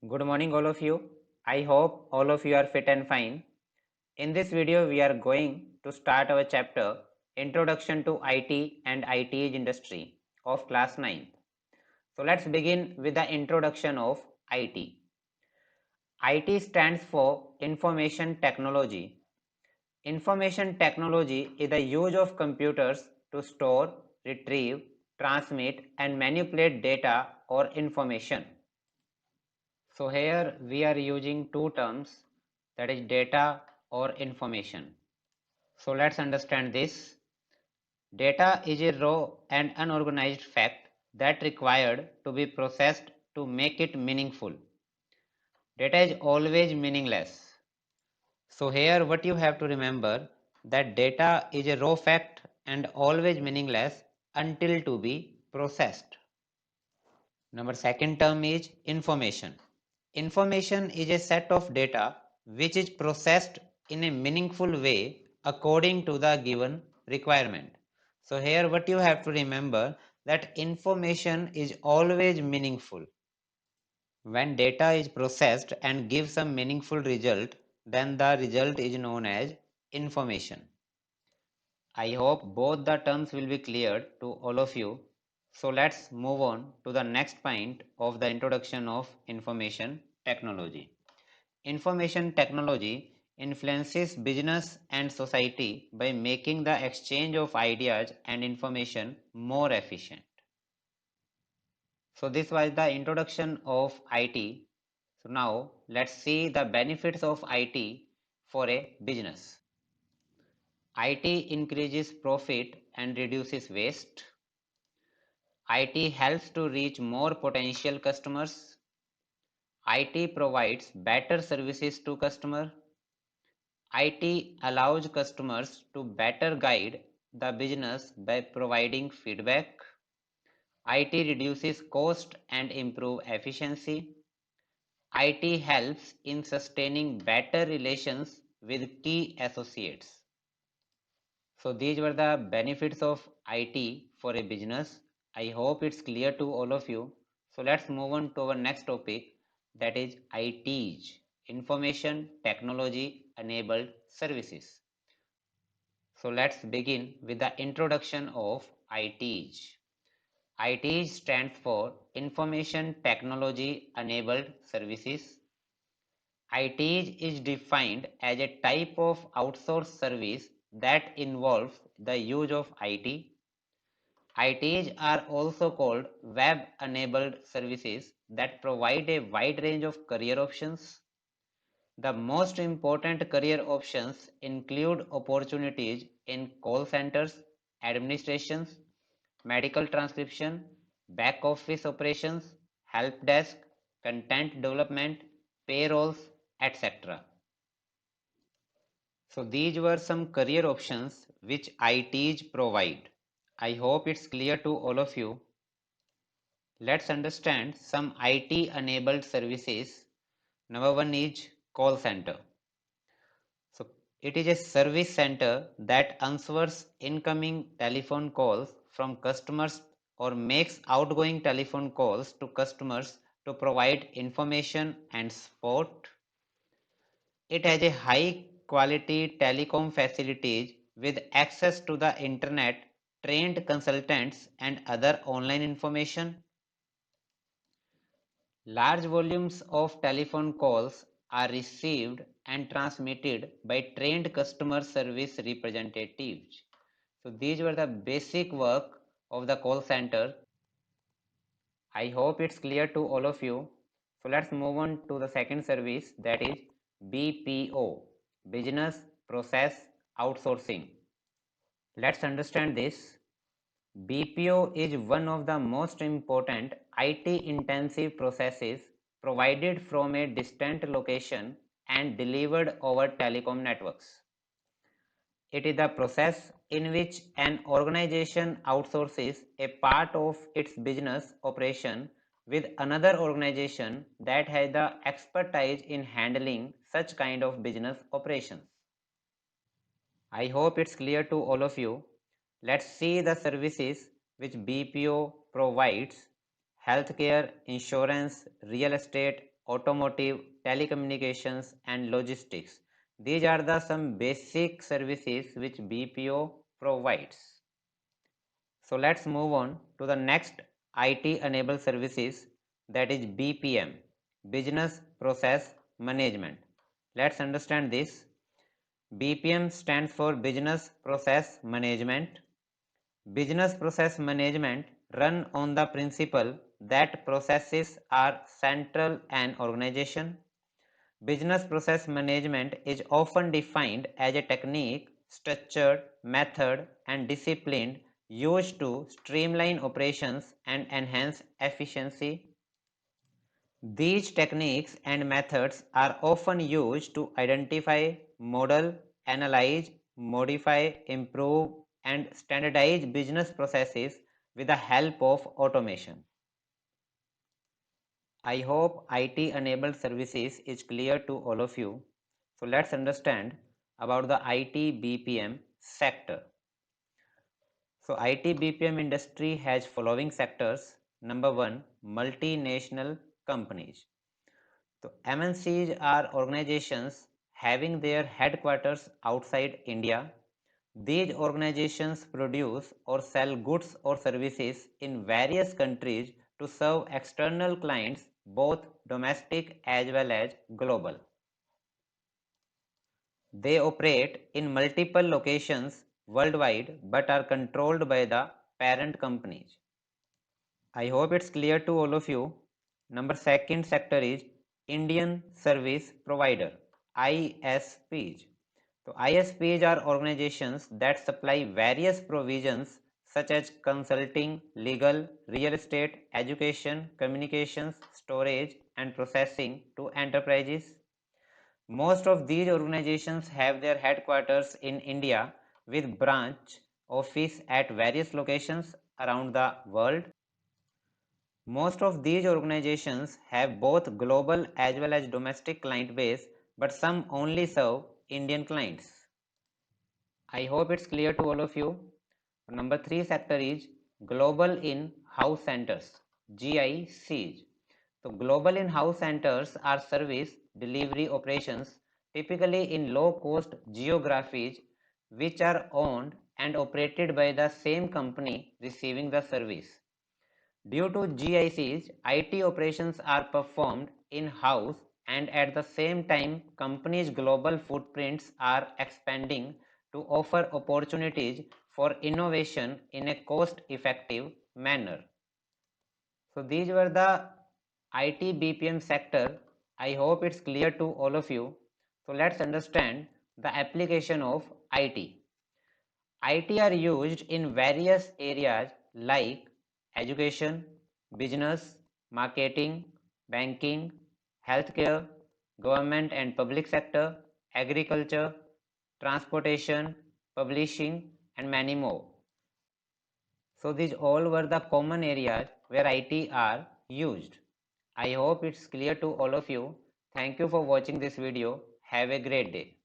Good morning, all of you. I hope all of you are fit and fine. In this video, we are going to start our chapter Introduction to IT and IT Industry of class 9th. So let's begin with the introduction of IT. IT stands for Information Technology. Information technology is the use of computers to store, retrieve, transmit, and manipulate data or information. So here we are using two terms, that is data or information. So let's understand this. Data is a raw and unorganized fact that required to be processed to make it meaningful. Data is always meaningless. So here what you have to remember, that data is a raw fact and always meaningless until to be processed. Number second term is information. Information is a set of data which is processed in a meaningful way according to the given requirement. So here what you have to remember, that information is always meaningful. When data is processed and gives a meaningful result, then the result is known as information. I hope both the terms will be clear to all of you. So let's move on to the next point of the introduction of information technology. Information technology influences business and society by making the exchange of ideas and information more efficient. So this was the introduction of IT. So now let's see the benefits of IT for a business. IT increases profit and reduces waste. IT helps to reach more potential customers. IT provides better services to customers. IT allows customers to better guide the business by providing feedback. IT reduces cost and improve efficiency. IT helps in sustaining better relations with key associates. So these were the benefits of IT for a business. I hope it's clear to all of you. So let's move on to our next topic, that is ITs, Information Technology Enabled Services. So let's begin with the introduction of ITs. ITs stands for Information Technology Enabled Services. ITs is defined as a type of outsourced service that involves the use of IT. ITs are also called web-enabled services that provide a wide range of career options. The most important career options include opportunities in call centers, administrations, medical transcription, back office operations, help desk, content development, payrolls, etc. So these were some career options which ITs provide. I hope it's clear to all of you. Let's understand some IT enabled services. Number one is call center. So it is a service center that answers incoming telephone calls from customers or makes outgoing telephone calls to customers to provide information and support. It has a high quality telecom facilities with access to the internet, trained consultants and other online information. Large volumes of telephone calls are received and transmitted by trained customer service representatives. So these were the basic work of the call center. I hope it's clear to all of you. So let's move on to the second service, that is BPO, Business Process Outsourcing. Let's understand this. BPO is one of the most important IT intensive processes provided from a distant location and delivered over telecom networks. It is the process in which an organization outsources a part of its business operation with another organization that has the expertise in handling such kind of business operations. I hope it's clear to all of you. Let's see the services which BPO provides: healthcare, insurance, real estate, automotive, telecommunications, and logistics. These are the some basic services which BPO provides. So let's move on to the next IT enabled services, that is BPM, Business Process Management. Let's understand this. BPM stands for Business Process Management. Business process management run on the principle that processes are central an organization. Business process management is often defined as a technique, structured, method, and discipline used to streamline operations and enhance efficiency. These techniques and methods are often used to identify, model, analyze, modify, improve, and standardize business processes with the help of automation. I hope IT enabled services is clear to all of you. So let's understand about the IT BPM sector. So IT BPM industry has following sectors. Number one, multinational companies. So MNCs are organizations having their headquarters outside India. These organizations produce or sell goods or services in various countries to serve external clients, both domestic as well as global. They operate in multiple locations worldwide but are controlled by the parent companies. I hope it's clear to all of you. Number second sector is Indian Service Provider, ISPs. So ISPs are organizations that supply various provisions such as consulting, legal, real estate, education, communications, storage, and processing to enterprises. Most of these organizations have their headquarters in India with branch office at various locations around the world. Most of these organizations have both global as well as domestic client base, but some only serve Indian clients. I hope it's clear to all of you. Number three sector is Global In-House Centers, GICs. So global in-house centers are service delivery operations typically in low-cost geographies which are owned and operated by the same company receiving the service. Due to GICs, IT operations are performed in-house and at the same time companies' global footprints are expanding to offer opportunities for innovation in a cost-effective manner. So these were the IT BPM sector. I hope it's clear to all of you. So let's understand the application of IT. IT are used in various areas like education, business, marketing, banking, healthcare, government and public sector, agriculture, transportation, publishing, and many more. So these all were the common areas where IT are used. I hope it's clear to all of you. Thank you for watching this video. Have a great day.